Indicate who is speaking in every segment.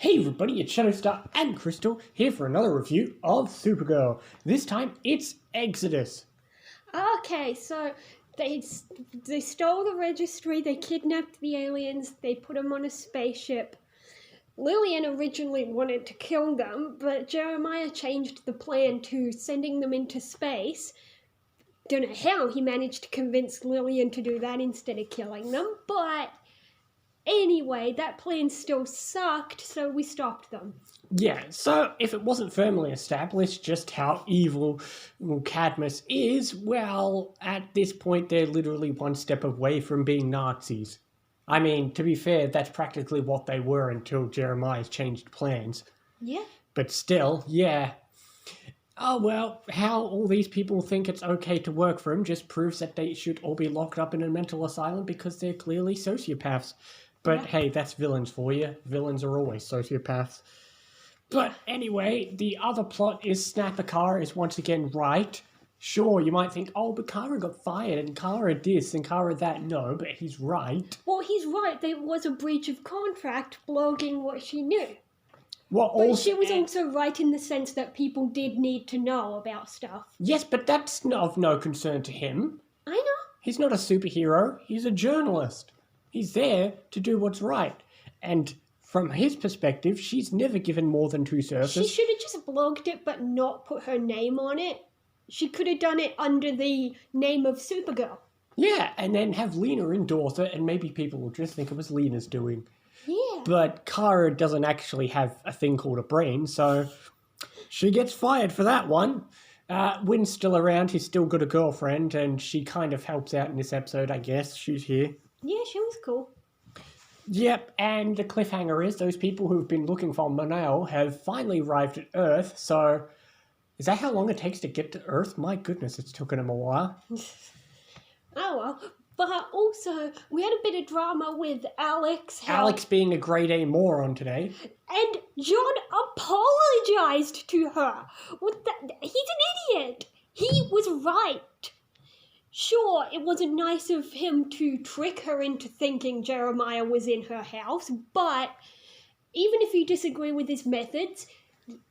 Speaker 1: Hey everybody, it's Shadowstar and Crystal here for another review of Supergirl. This time it's Exodus.
Speaker 2: Okay, so they stole the registry, they kidnapped the aliens, they put them on a spaceship. Lillian originally wanted to kill them, but Jeremiah changed the plan to sending them into space. Don't know how he managed to convince Lillian to do that instead of killing them, but anyway, that plan still sucked, so we stopped them.
Speaker 1: Yeah, so if it wasn't firmly established just how evil Cadmus is, well, at this point they're literally one step away from being Nazis. I mean, to be fair, that's practically what they were until Jeremiah's changed plans.
Speaker 2: Yeah.
Speaker 1: But still, yeah. Oh well, how all these people think it's okay to work for him just proves that they should all be locked up in a mental asylum because they're clearly sociopaths. But hey, that's villains for you. Villains are always sociopaths. But anyway, the other plot is Snapper Kara is once again right. Sure, you might think, oh, but Kara got fired and Kara this and Kara that. No, but he's right.
Speaker 2: Well, he's right. There was a breach of contract blogging what she knew.
Speaker 1: Well,
Speaker 2: but she was also right in the sense that people did need to know about stuff.
Speaker 1: Yes, but that's of no concern to him.
Speaker 2: I know.
Speaker 1: He's not a superhero. He's a journalist. He's there to do what's right. And from his perspective, she's never given more than 2 surfers.
Speaker 2: She should have just blogged it but not put her name on it. She could have done it under the name of Supergirl.
Speaker 1: Yeah, and then have Lena endorse it, and maybe people will just think it was Lena's doing.
Speaker 2: Yeah.
Speaker 1: But Kara doesn't actually have a thing called a brain, so she gets fired for that one. Wynn's still around, he's still got a girlfriend, and she kind of helps out in this episode, I guess. She's here.
Speaker 2: Yeah, she was cool.
Speaker 1: Yep, and the cliffhanger is those people who've been looking for Monel have finally arrived at Earth, so is that how long it takes to get to Earth? My goodness, it's taken them a while.
Speaker 2: Oh well, but also we had a bit of drama with Alex.
Speaker 1: Alex being a grade A moron today.
Speaker 2: And John apologized to her. He's an idiot. He was right. Sure, it wasn't nice of him to trick her into thinking Jeremiah was in her house, but even if you disagree with his methods,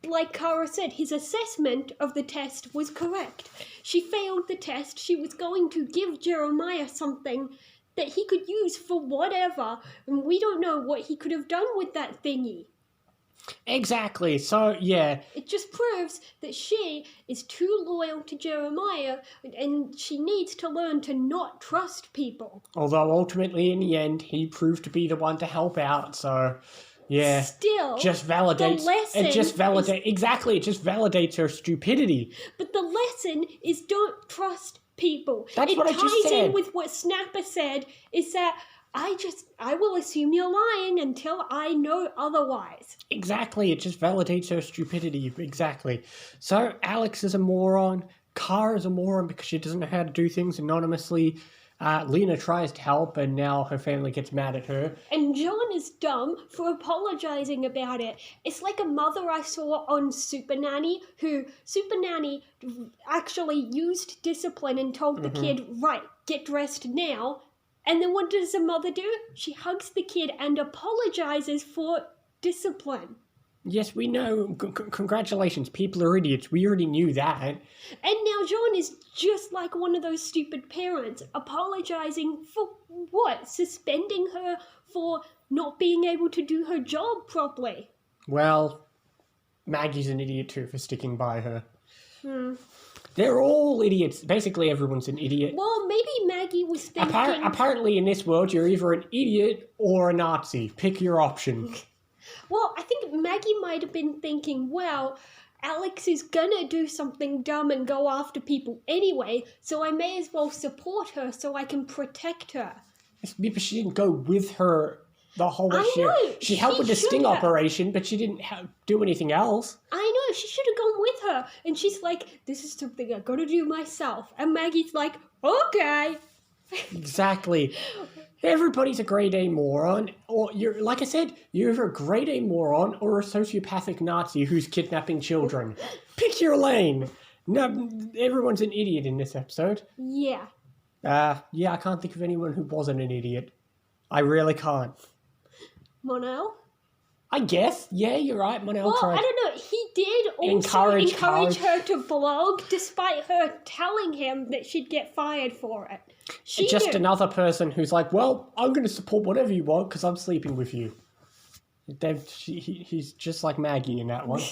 Speaker 2: like Kara said, his assessment of the test was correct. She failed the test. She was going to give Jeremiah something that he could use for whatever, and we don't know what he could have done with that thingy.
Speaker 1: Exactly, so yeah.
Speaker 2: It just proves that she is too loyal to Jeremiah and she needs to learn to not trust people.
Speaker 1: Although ultimately in the end he proved to be the one to help out, so yeah.
Speaker 2: Still,
Speaker 1: it just validates her stupidity.
Speaker 2: But the lesson is don't trust people.
Speaker 1: That's what I just said.
Speaker 2: It ties in with what Snapper said, is that I will assume you're lying until I know otherwise.
Speaker 1: Exactly, it just validates her stupidity, exactly. So Alex is a moron, Kara is a moron because she doesn't know how to do things anonymously. Lena tries to help and now her family gets mad at her.
Speaker 2: And John is dumb for apologizing about it. It's like a mother I saw on Super Nanny, who Super Nanny actually used discipline and told the kid, right, get dressed now. And then what does the mother do? She hugs the kid and apologizes for discipline.
Speaker 1: Yes, we know. Congratulations, people are idiots. We already knew that.
Speaker 2: And now John is just like one of those stupid parents, apologizing for what? Suspending her for not being able to do her job properly.
Speaker 1: Well, Maggie's an idiot too for sticking by her. They're all idiots. Basically, everyone's an idiot.
Speaker 2: Well, maybe Maggie was thinking...
Speaker 1: Apparently, in this world, you're either an idiot or a Nazi. Pick your option.
Speaker 2: Well, I think Maggie might have been thinking, well, Alex is gonna do something dumb and go after people anyway, so I may as well support her so I can protect her.
Speaker 1: But she didn't go with her the whole way. She helped with the sting operation, but she didn't do anything else.
Speaker 2: I know, she should have gone with her. And she's like, this is something I gotta do myself. And Maggie's like, okay.
Speaker 1: Exactly. Everybody's a grade A moron, or you're, like I said, you're either a grade A moron or a sociopathic Nazi who's kidnapping children. Pick your lane. No, everyone's an idiot in this episode.
Speaker 2: Yeah.
Speaker 1: Yeah, I can't think of anyone who wasn't an idiot. I really can't.
Speaker 2: Monel?
Speaker 1: I guess. Yeah, you're right. Monel
Speaker 2: Well,
Speaker 1: tried.
Speaker 2: I don't know. He did also
Speaker 1: Encourage
Speaker 2: encourage her to blog, despite her telling him that she'd get fired for it. She
Speaker 1: Just
Speaker 2: knew.
Speaker 1: another person who's like, well, I'm going to support whatever you want because I'm sleeping with you. He's just like Maggie in that one.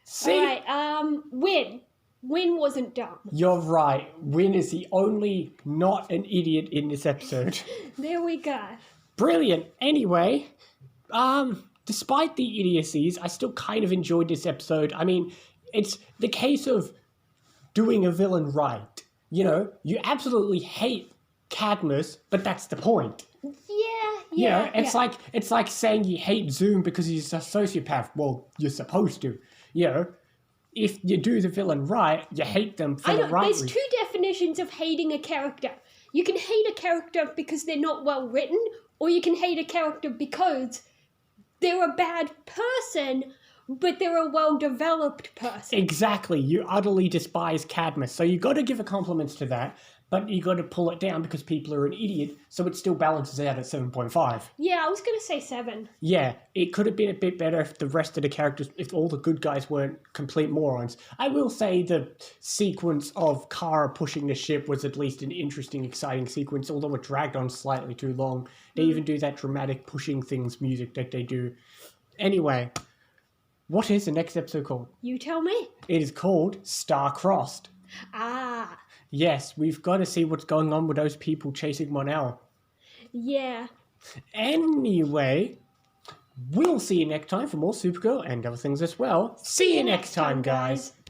Speaker 1: See?
Speaker 2: Alright, Win. Win wasn't dumb.
Speaker 1: You're right. Win is the only not an idiot in this episode.
Speaker 2: There we go.
Speaker 1: Brilliant. Anyway, despite the idiocies, I still kind of enjoyed this episode. I mean, it's the case of doing a villain right. You know, you absolutely hate Cadmus, but that's the point. You know, it's like saying you hate Zoom because he's a sociopath. Well, you're supposed to. You know, if you do the villain right, you hate them for the right reason.
Speaker 2: There's two definitions of hating a character. You can hate a character because they're not well written, or you can hate a character because they're a bad person, but they're a well-developed person.
Speaker 1: Exactly. You utterly despise Cadmus. So you got to give a compliment to that, but you got to pull it down because people are an idiot, so it still balances out at 7.5.
Speaker 2: Yeah, I was going to say 7.
Speaker 1: Yeah, it could have been a bit better if the rest of the characters, if all the good guys weren't complete morons. I will say the sequence of Kara pushing the ship was at least an interesting, exciting sequence, although it dragged on slightly too long. They even do that dramatic pushing things music that they do. Anyway, what is the next episode called?
Speaker 2: You tell me.
Speaker 1: It is called Star-Crossed.
Speaker 2: Ah,
Speaker 1: Yes, we've got to see what's going on with those people chasing Monel.
Speaker 2: yeah.
Speaker 1: Anyway, we'll see you next time for more Supergirl and other things as well. See you next time, guys.